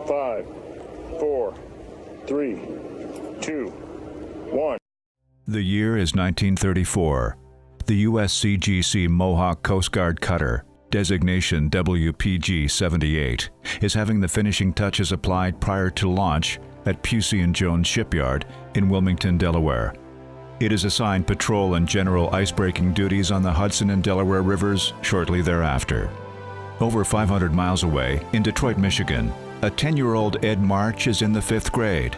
5, 4, 3, 2, 1. The year is 1934. The USCGC Mohawk Coast Guard cutter, designation WPG-78, is having the finishing touches applied prior to launch at Pusey and Jones Shipyard in Wilmington, Delaware. It is assigned patrol and general icebreaking duties on the Hudson and Delaware rivers shortly thereafter. Over 500 miles away, in Detroit, Michigan, a 10-year-old Ed March is in the 5th grade.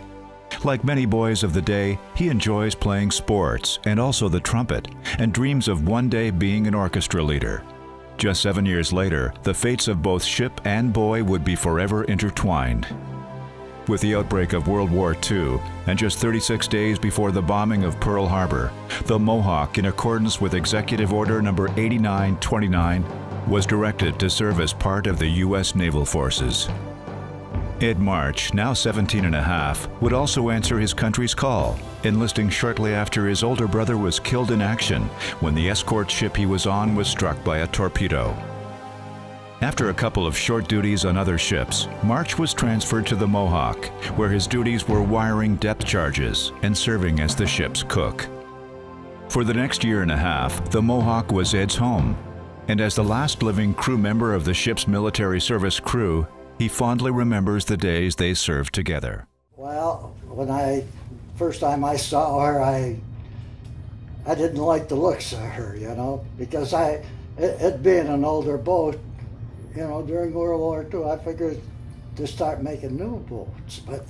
Like many boys of the day, he enjoys playing sports and also the trumpet, and dreams of one day being an orchestra leader. Just 7 years later, the fates of both ship and boy would be forever intertwined. With the outbreak of World War II, and just 36 days before the bombing of Pearl Harbor, the Mohawk, in accordance with Executive Order Number 8929, was directed to serve as part of the U.S. Naval Forces. Ed March, now 17 and a half, would also answer his country's call, enlisting shortly after his older brother was killed in action when the escort ship he was on was struck by a torpedo. After a couple of short duties on other ships, March was transferred to the Mohawk, where his duties were wiring depth charges and serving as the ship's cook. For the next year and a half, the Mohawk was Ed's home, and as the last living crew member of the ship's military service crew, he fondly remembers the days they served together. Well, first time I saw her, I didn't like the looks of her, because it being an older boat, during World War II, I figured to start making new boats, but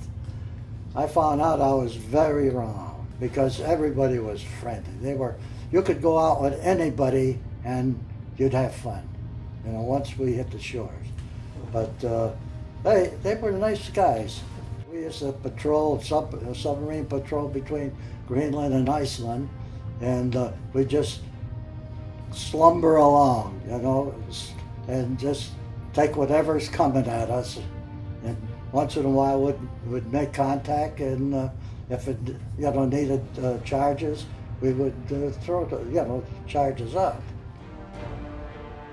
I found out I was very wrong because everybody was friendly. You could go out with anybody and you'd have fun, once we hit the shores. But they were nice guys. We used to patrol, submarine patrol between Greenland and Iceland, and we just slumber along, and just take whatever's coming at us. And once in a while we'd make contact, and if it needed charges, we would throw charges up.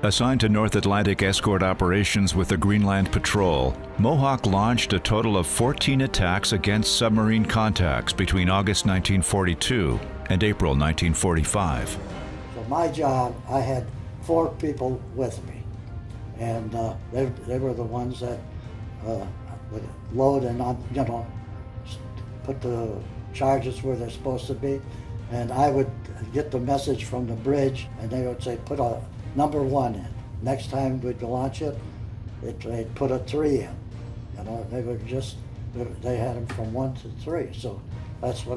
Assigned to North Atlantic escort operations with the Greenland Patrol, Mohawk launched a total of 14 attacks against submarine contacts between August 1942 and April 1945. For my job, I had 4 people with me, and they were the ones that would load and put the charges where they're supposed to be, and I would get the message from the bridge, and they would say, put a number 1 in. Next time we'd launch it, they'd put a 3 in. They had them from 1 to 3, so that's what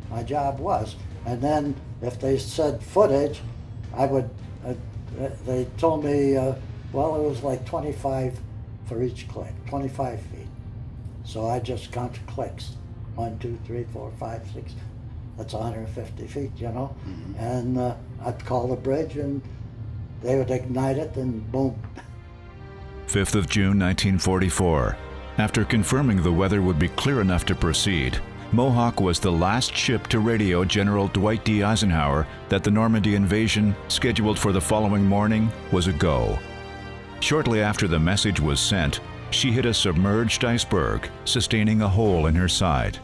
my job was. And then if they said footage, they told me, well, it was like 25 for each click, 25 feet. So I just count the clicks, 1, 2, 3, 4, 5, 6. That's 150 feet, Mm-hmm. And I'd call the bridge, and they would ignite it, and boom. 5th of June 1944. After confirming the weather would be clear enough to proceed, Mohawk was the last ship to radio General Dwight D. Eisenhower that the Normandy invasion, scheduled for the following morning, was a go. Shortly after the message was sent, she hit a submerged iceberg, sustaining a hole in her side.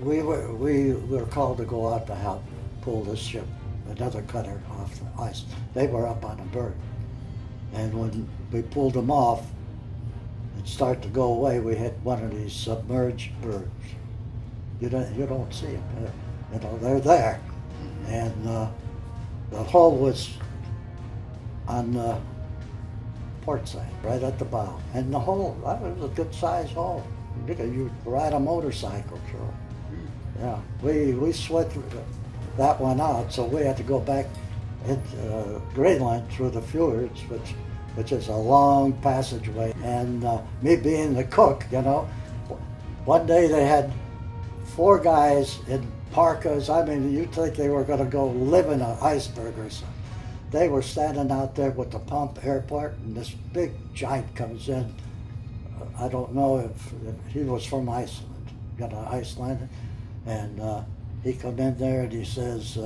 We were called to go out to help pull this ship, another cutter, off the ice. They were up on a berg. And when we pulled them off and start to go away, we hit one of these submerged bergs. You don't see them. They're there. And the hole was on the port side, right at the bow. And the hole, that was a good sized hole. You ride a motorcycle through it. Yeah, we sweat that one out, so we had to go back into Greenland through the fjords, which is a long passageway. And me being the cook, one day they had 4 guys in parkas. I mean, you'd think they were going to go live in an iceberg or something. They were standing out there with the pump airport, and this big giant comes in. I don't know if he was from Iceland, Iceland. And he come in there and he says,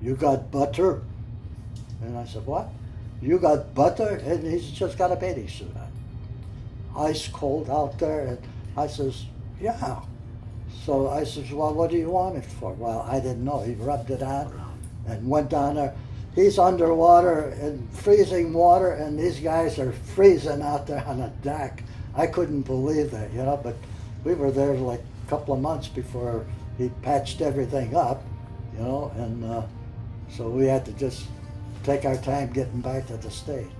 you got butter? And I said, what? You got butter? And he's just got a bathing suit on. ice cold out there? And I says, yeah. So I says, well, what do you want it for? Well, I didn't know. He rubbed it on and went down there. He's underwater in freezing water, and these guys are freezing out there on the deck. I couldn't believe that, you know, but we were there like a couple of months before he patched everything up, you know, and so we had to just take our time getting back to the States.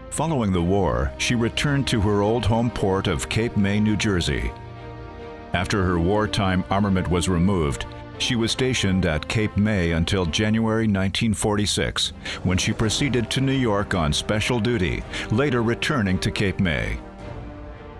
Following the war, she returned to her old home port of Cape May, New Jersey. After her wartime armament was removed, she was stationed at Cape May until January 1946, when she proceeded to New York on special duty, later returning to Cape May.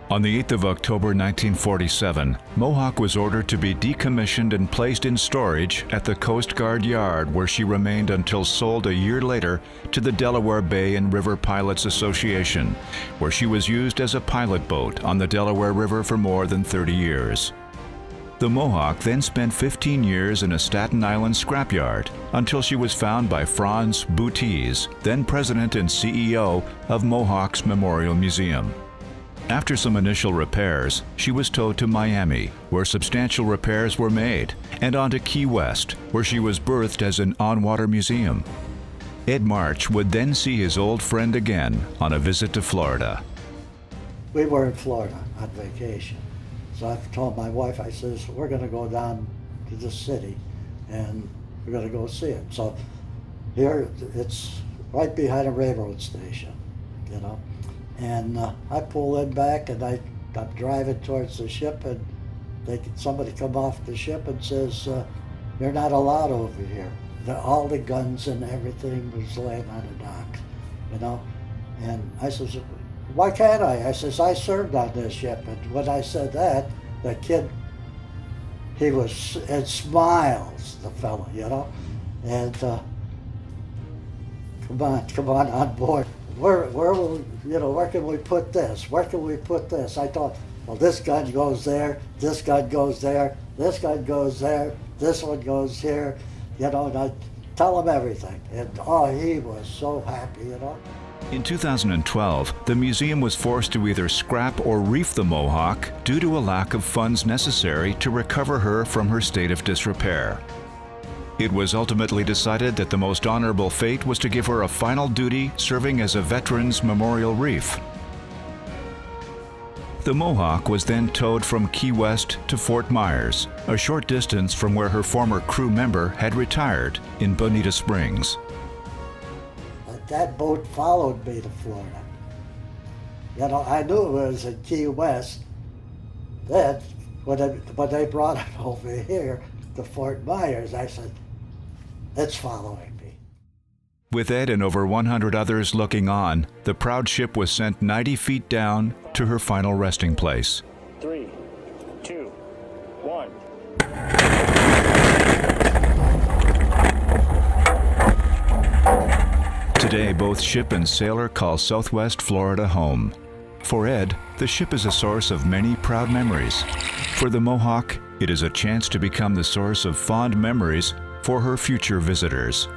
On the 8th of October 1947, Mohawk was ordered to be decommissioned and placed in storage at the Coast Guard Yard, where she remained until sold a year later to the Delaware Bay and River Pilots Association, where she was used as a pilot boat on the Delaware River for more than 30 years. The Mohawk then spent 15 years in a Staten Island scrapyard until she was found by Franz Butiz, then president and CEO of Mohawk's Memorial Museum. After some initial repairs, she was towed to Miami, where substantial repairs were made, and on to Key West, where she was berthed as an on-water museum. Ed March would then see his old friend again on a visit to Florida. We were in Florida on vacation. So I told my wife, I says, we're going to go down to the city and we're going to go see it. So here, it's right behind a railroad station, you know. And I pull in back and I'm driving towards the ship, and somebody come off the ship and says, you're not allowed over here. All the guns and everything was laying on the dock, you know. And I says, why can't I? I says, I served on this ship. And when I said that, the kid, he was, and smiles, the fellow, you know. And come on board. Where will, you know, where can we put this? Where can we put this? I thought, well, this gun goes there, this gun goes there, this gun goes there, this one goes here, you know, and I tell him everything. And oh, he was so happy, you know. In 2012, the museum was forced to either scrap or reef the Mohawk due to a lack of funds necessary to recover her from her state of disrepair. It was ultimately decided that the most honorable fate was to give her a final duty serving as a Veterans Memorial Reef. The Mohawk was then towed from Key West to Fort Myers, a short distance from where her former crew member had retired in Bonita Springs. That boat followed me to Florida. You know, I knew it was in Key West. Then, when they brought it over here to Fort Myers, I said, it's following me. With Ed and over 100 others looking on, the proud ship was sent 90 feet down to her final resting place. 3, 2, 1. Today, both ship and sailor call Southwest Florida home. For Ed, the ship is a source of many proud memories. For the Mohawk, it is a chance to become the source of fond memories for her future visitors.